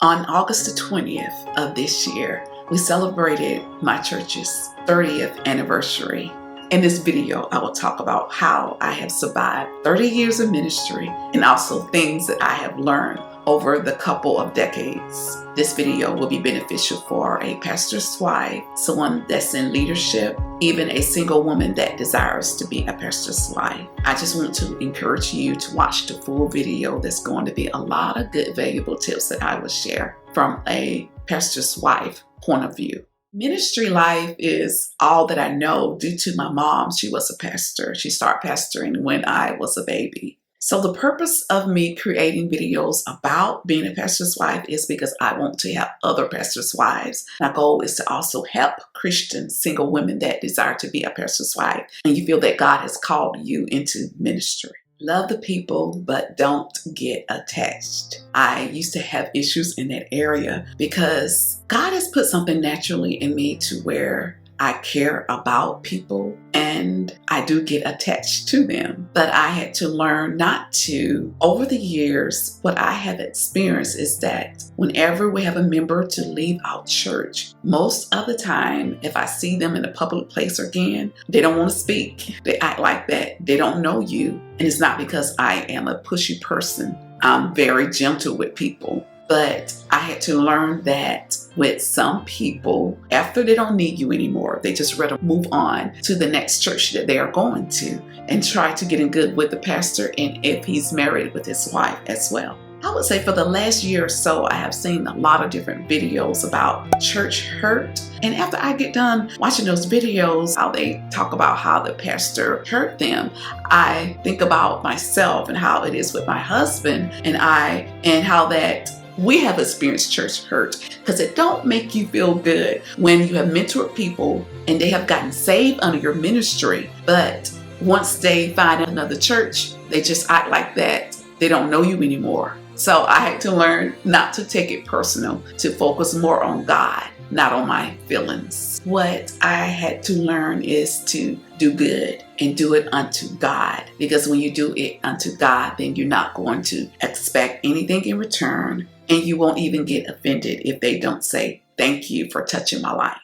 On August the 20th of this year, we celebrated my church's 30th anniversary. In this video, I will talk about how I have survived 30 years of ministry and also things that I have learned over the couple of decades. This video will be beneficial for a pastor's wife, someone that's in leadership, even a single woman that desires to be a pastor's wife. I just want to encourage you to watch the full video. There's going to be a lot of good, valuable tips that I will share from a pastor's wife point of view. Ministry life is all that I know due to my mom. She was a pastor. She started pastoring when I was a baby. So the purpose of me creating videos about being a pastor's wife is because I want to help other pastors' wives. My goal is to also help Christian single women that desire to be a pastor's wife and you feel that God has called you into ministry. Love the people, but don't get attached. I used to have issues in that area because God has put something naturally in me to where I care about people and I do get attached to them. But I had to learn not to. Over the years, what I have experienced is that whenever we have a member to leave our church, most of the time, if I see them in a public place again, they don't want to speak. They act like that. They don't know you. And it's not because I am a pushy person. I'm very gentle with people. But I had to learn that with some people, after they don't need you anymore, they just rather move on to the next church that they are going to and try to get in good with the pastor and if he's married with his wife as well. I would say for the last year or so, I have seen a lot of different videos about church hurt. And after I get done watching those videos, how they talk about how the pastor hurt them, I think about myself and how it is with my husband and how that we have experienced church hurt because it don't make you feel good when you have mentored people and they have gotten saved under your ministry. But once they find another church, they just act like that. They don't know you anymore. So I had to learn not to take it personal, to focus more on God, not on my feelings. What I had to learn is to do good and do it unto God. Because when you do it unto God, then you're not going to expect anything in return. And you won't even get offended if they don't say, thank you for touching my life.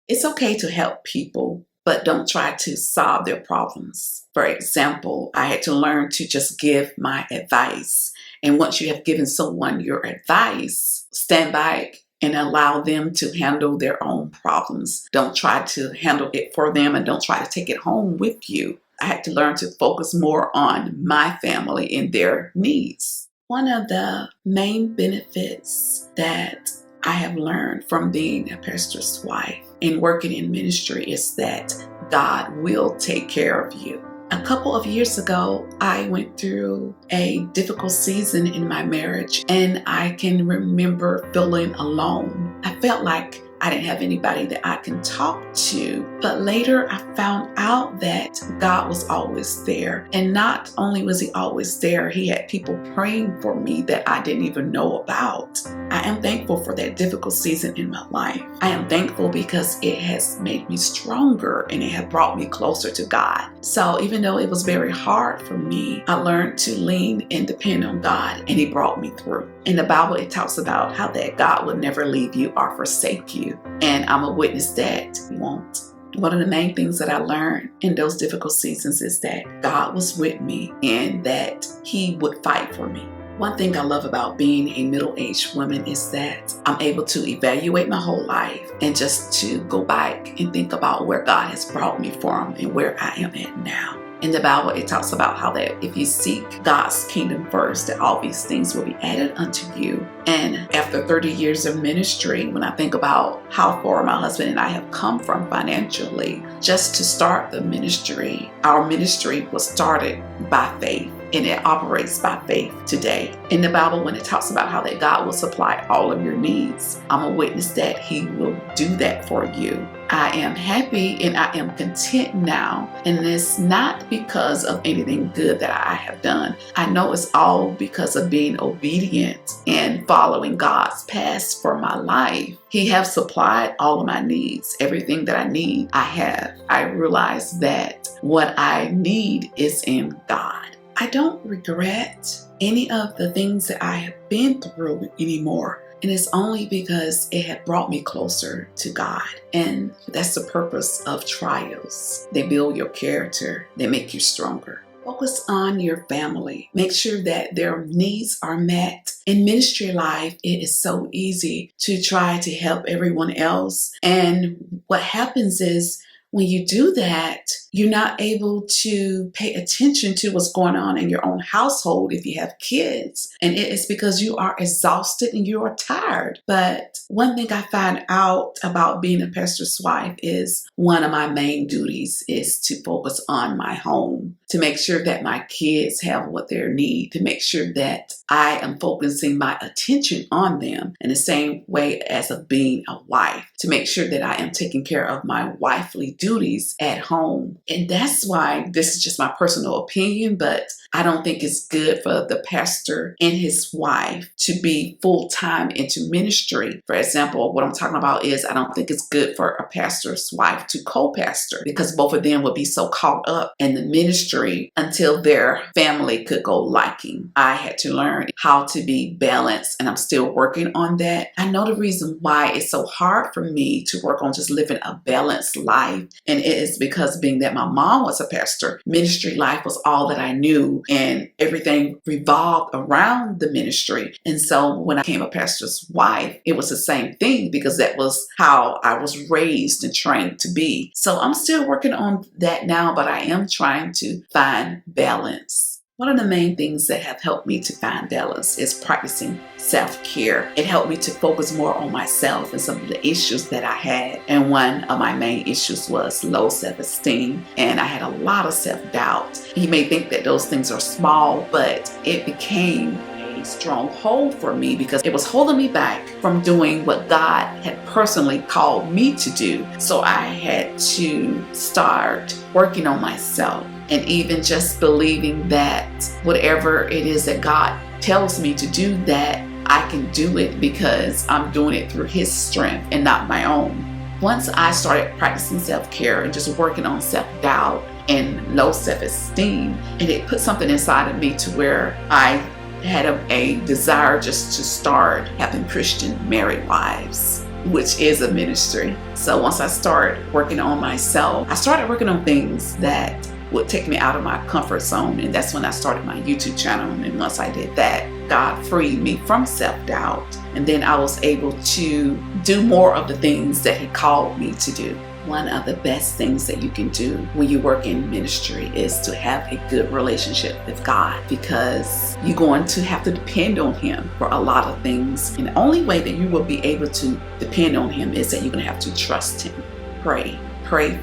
It's okay to help people, but don't try to solve their problems. For example, I had to learn to just give my advice. And once you have given someone your advice, stand back and allow them to handle their own problems. Don't try to handle it for them and don't try to take it home with you. I had to learn to focus more on my family and their needs. One of the main benefits that I have learned from being a pastor's wife and working in ministry is that God will take care of you. A couple of years ago, I went through a difficult season in my marriage, and I can remember feeling alone. I felt like I didn't have anybody that I can talk to. But later I found out that God was always there. And not only was he always there, he had people praying for me that I didn't even know about. I am thankful for that difficult season in my life. I am thankful because it has made me stronger and it has brought me closer to God. So even though it was very hard for me, I learned to lean and depend on God, and he brought me through. In the Bible, it talks about how that God will never leave you or forsake you. And I'm a witness that he won't. One of the main things that I learned in those difficult seasons is that God was with me and that he would fight for me. One thing I love about being a middle-aged woman is that I'm able to evaluate my whole life and just to go back and think about where God has brought me from and where I am at now. In the Bible, it talks about how that if you seek God's kingdom first, that all these things will be added unto you. And after 30 years of ministry, when I think about how far my husband and I have come from financially, just to start the ministry, our ministry was started by faith. And it operates by faith today. In the Bible, when it talks about how that God will supply all of your needs, I'm a witness that he will do that for you. I am happy and I am content now. And it's not because of anything good that I have done. I know it's all because of being obedient and following God's path for my life. He has supplied all of my needs. Everything that I need, I have. I realize that what I need is in God. I don't regret any of the things that I have been through anymore And it's only because it had brought me closer to God. And that's the purpose of trials. They build your character, they make you stronger. Focus on your family. Make sure that their needs are met. In ministry life, it is so easy to try to help everyone else. And what happens is when you do that, you're not able to pay attention to what's going on in your own household if you have kids. And it is because you are exhausted and you are tired. But one thing I find out about being a pastor's wife is one of my main duties is to focus on my home, to make sure that my kids have what they need, to make sure that I am focusing my attention on them in the same way as of being a wife, to make sure that I am taking care of my wifely duties at home. And that's why this is just my personal opinion, but I don't think it's good for the pastor and his wife to be full-time into ministry. For example, what I'm talking about is I don't think it's good for a pastor's wife to co-pastor because both of them would be so caught up in the ministry until their family could go lacking. I had to learn how to be balanced, and I'm still working on that. I know the reason why it's so hard for me to work on just living a balanced life, and it is because being that my mom was a pastor, ministry life was all that I knew, and everything revolved around the ministry. And so when I became a pastor's wife, it was the same thing because that was how I was raised and trained to be. So I'm still working on that now, but I am trying to find balance. One of the main things that have helped me to find balance is practicing self-care. It helped me to focus more on myself and some of the issues that I had. And one of my main issues was low self-esteem. And I had a lot of self-doubt. You may think that those things are small, but it became a strong hold for me because it was holding me back from doing what God had personally called me to do. So I had to start working on myself. And even just believing that whatever it is that God tells me to do, that I can do it because I'm doing it through His strength and not my own. Once I started practicing self-care and just working on self-doubt and low self-esteem, and it put something inside of me to where I had a desire just to start having Christian married wives, which is a ministry. So once I started working on myself, I started working on things that would take me out of my comfort zone. And that's when I started my YouTube channel. And once I did that, God freed me from self-doubt. And then I was able to do more of the things that He called me to do. One of the best things that you can do when you work in ministry is to have a good relationship with God, because you're going to have to depend on Him for a lot of things. And the only way that you will be able to depend on Him is that you're going to have to trust Him. Pray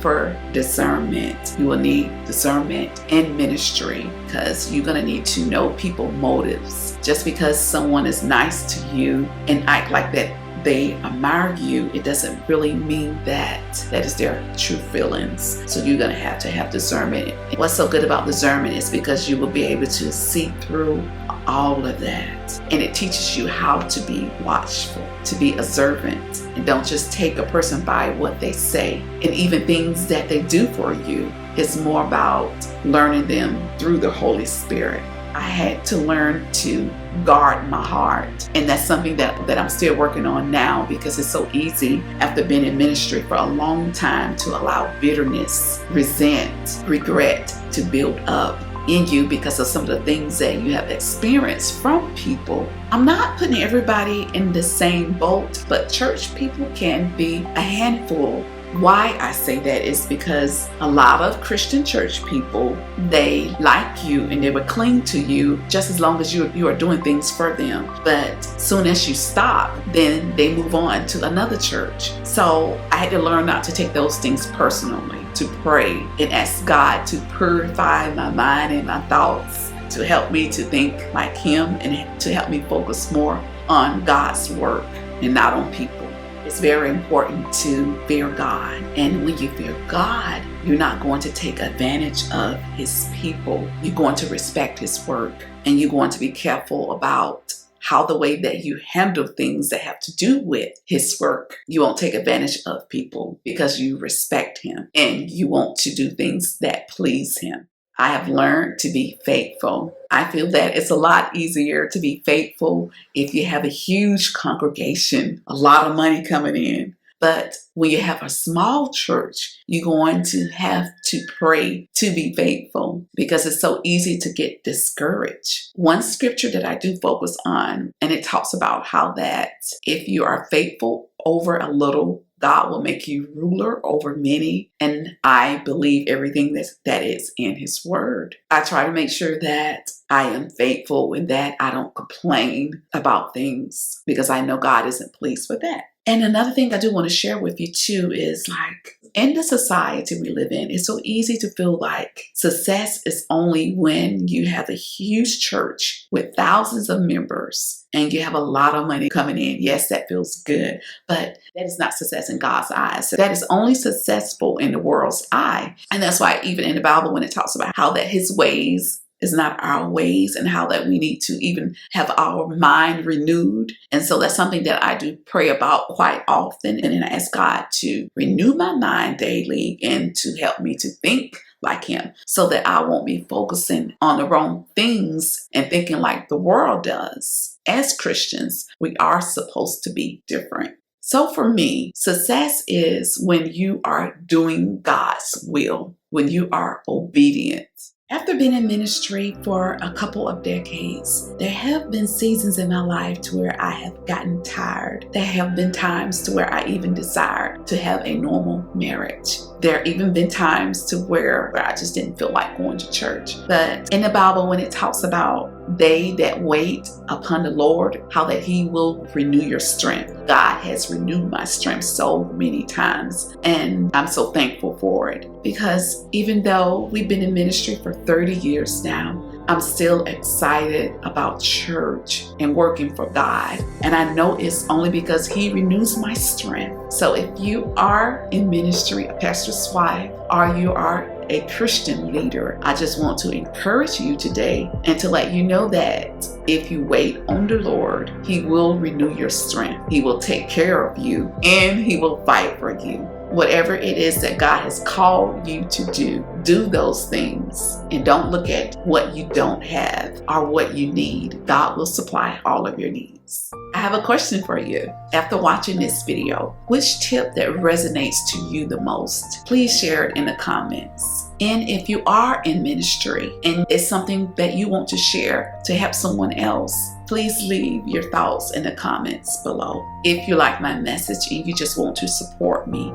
for discernment. You will need discernment in ministry because you're going to need to know people's motives. Just because someone is nice to you and act like that they admire you, it doesn't really mean that is their true feelings. So you're going to have discernment. What's so good about discernment is because you will be able to see through all of that. And it teaches you how to be watchful, to be observant, and don't just take a person by what they say. And even things that they do for you is more about learning them through the Holy Spirit. I had to learn to guard my heart. And that's something that I'm still working on now, because it's so easy after being in ministry for a long time to allow bitterness, resent, regret to build up in you because of some of the things that you have experienced from people. I'm not putting everybody in the same boat, but church people can be a handful. Why I say that is because a lot of Christian church people, they like you and they would cling to you just as long as you are doing things for them. But soon as you stop, then they move on to another church. So I had to learn not to take those things personally, to pray and ask God to purify my mind and my thoughts, to help me to think like Him and to help me focus more on God's work and not on people. It's very important to fear God. And when you fear God, you're not going to take advantage of His people. You're going to respect His work, and you're going to be careful about how the way that you handle things that have to do with His work. You won't take advantage of people because you respect Him and you want to do things that please Him. I have learned to be faithful. I feel that it's a lot easier to be faithful if you have a huge congregation, a lot of money coming in. But when you have a small church, you're going to have to pray to be faithful because it's so easy to get discouraged. One scripture that I do focus on, and it talks about how that if you are faithful over a little, God will make you ruler over many. And I believe everything that is in His Word. I try to make sure that I am faithful in that I don't complain about things because I know God isn't pleased with that. And another thing I do want to share with you too is like in the society we live in, it's so easy to feel like success is only when you have a huge church with thousands of members and you have a lot of money coming in. Yes, that feels good, but that is not success in God's eyes. So that is only successful in the world's eye. And that's why even in the Bible, when it talks about how that His ways is not our ways and how that we need to even have our mind renewed. And so that's something that I do pray about quite often. And then I ask God to renew my mind daily and to help me to think like Him so that I won't be focusing on the wrong things and thinking like the world does. As Christians, we are supposed to be different. So for me, success is when you are doing God's will, when you are obedient. After being in ministry for a couple of decades, there have been seasons in my life to where I have gotten tired. There have been times to where I even desired to have a normal marriage. There have even been times to where I just didn't feel like going to church. But in the Bible, when it talks about they that wait upon the Lord, how that He will renew your strength. God has renewed my strength so many times, and I'm so thankful for it because even though we've been in ministry for 30 years now, I'm still excited about church and working for God. And I know it's only because He renews my strength. So if you are in ministry, a pastor's wife, or you are a Christian leader, I just want to encourage you today and to let you know that if you wait on the Lord, He will renew your strength. He will take care of you and He will fight for you. Whatever it is that God has called you to do those things and don't look at what you don't have or what you need. God will supply all of your needs. I have a question for you. After watching this video, which tip that resonates to you the most? Please share it in the comments. And if you are in ministry and it's something that you want to share to help someone else, please leave your thoughts in the comments below. If you like my message and you just want to support me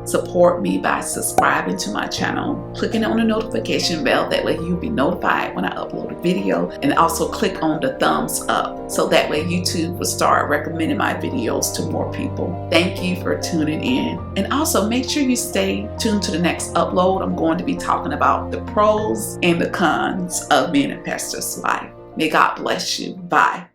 by subscribing to my channel, clicking on the notification bell, that way you'll be notified when I upload a video, and also click on the thumbs up so that way YouTube will start recommending my videos to more people. Thank you for tuning in, and also make sure you stay tuned to the next upload. I'm going to be talking about the pros and the cons of being a pastor's wife. May God bless you. Bye.